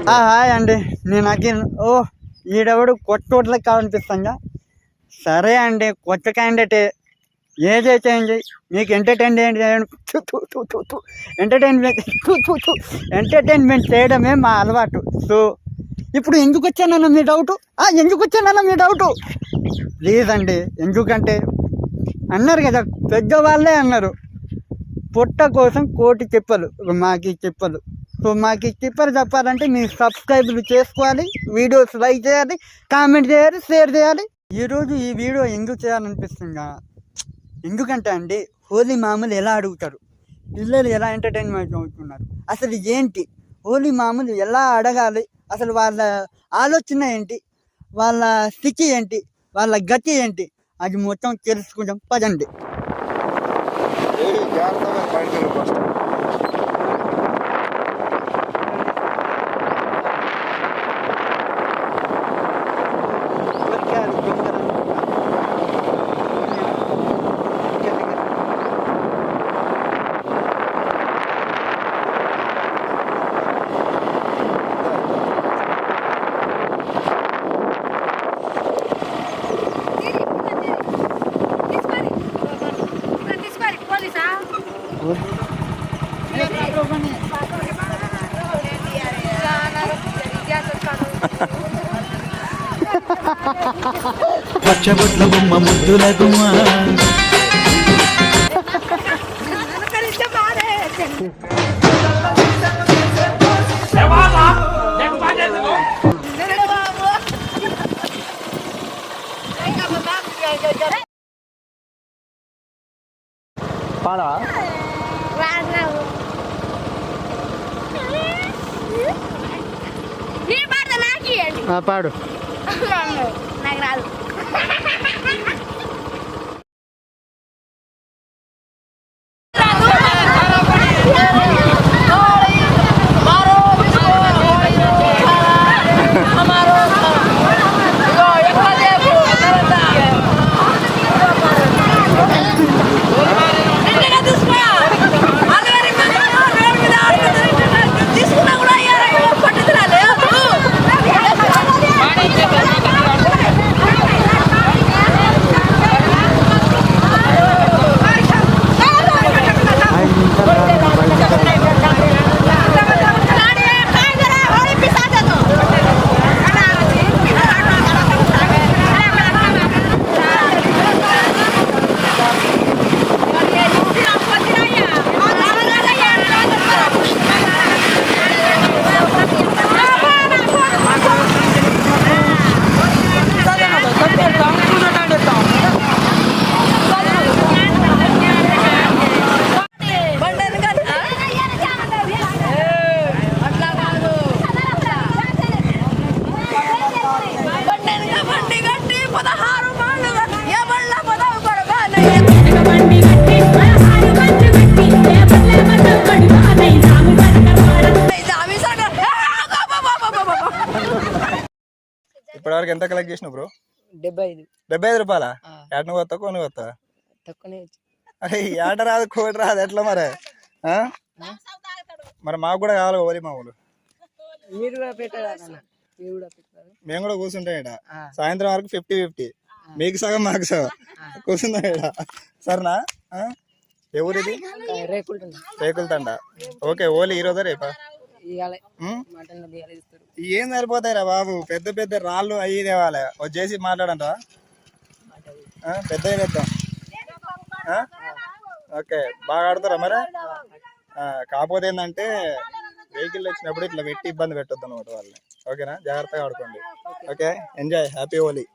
Hi అండి, నేను అఖిల్. ఈడెవడు కొట్టోట్లకి కావనిపిస్తుందా? సరే అండి, కొత్త క్యాండిడేటే, ఏదే చేంజ్ మీకు ఎంటర్టైన్మెంట్ చేయడమే మా అలవాటు. సో ఇప్పుడు ఎందుకు వచ్చానన్న మీ డౌటు, ప్లీజ్ అండి. ఎందుకంటే అన్నారు కదా, పెద్దవాళ్ళే అన్నారు, పొట్ట కోసం కోటి చెప్పలు, మాకు చెప్పలు. సో మాకు చెప్పలు చెప్పాలంటే మీరు సబ్స్క్రైబ్లు చేసుకోవాలి, వీడియోస్ లైక్ చేయాలి, కామెంట్ చేయాలి, షేర్ చేయాలి. ఈరోజు ఈ వీడియో ఎందుకు చేయాలనిపిస్తుందా? ఎందుకంటే అండి, హోలీ మామూలు ఎలా అడుగుతారు, పిల్లలు ఎలా ఎంటర్టైన్మెంట్ అవుతున్నారు, అసలు ఏంటి హోలీ మామూలు ఎలా అడగాలి, అసలు వాళ్ళ ఆలోచన ఏంటి, వాళ్ళ స్థితి ఏంటి, వాళ్ళ గతి ఏంటి, అది మొత్తం తెలుసుకుంటాం. పదండి. పచ్చబొట్ల బొమ్మ ముద్దుల గుమ్మ పాడా పాడు. నాకు రాదు. ఇప్పటివరకు ఎంత కలెక్ట్ చేసినావు బ్రో? 75 రూపాయల? ఏట నువ్వు వస్తా కొని వస్తా? అరే ఏట రాదు, కోటి రాదు, ఎట్లా మరి? మరి మాకు కూడా కావాలి ఓలి మామూలు. మేము కూడా కూర్చుంటాం ఇక్కడ సాయంత్రం వరకు 50-50, మీకు సగం మాకు సగం కూర్చుందాం ఇక్కడ. సరేనా? ఎవరిది? రేకులతండ. ఓకే, ఓలి ఈరోజు రేపా? ఏం సరిపోతాయిరా బాబు, పెద్ద పెద్ద రాళ్ళు అయ్యి తేవాలి. వచ్చేసి మాట్లాడంటా, పెద్ద తెద్దాం. ఓకే, బాగా ఆడతారా మరి? కాకపోతే ఏంటంటే వెహికల్ వచ్చినప్పుడు ఇట్లా పెట్టి ఇబ్బంది పెట్టొద్దు అనమాట వాళ్ళని. ఓకేనా? జాగ్రత్తగా ఆడుకోండి. Okay, enjoy, happy Holi.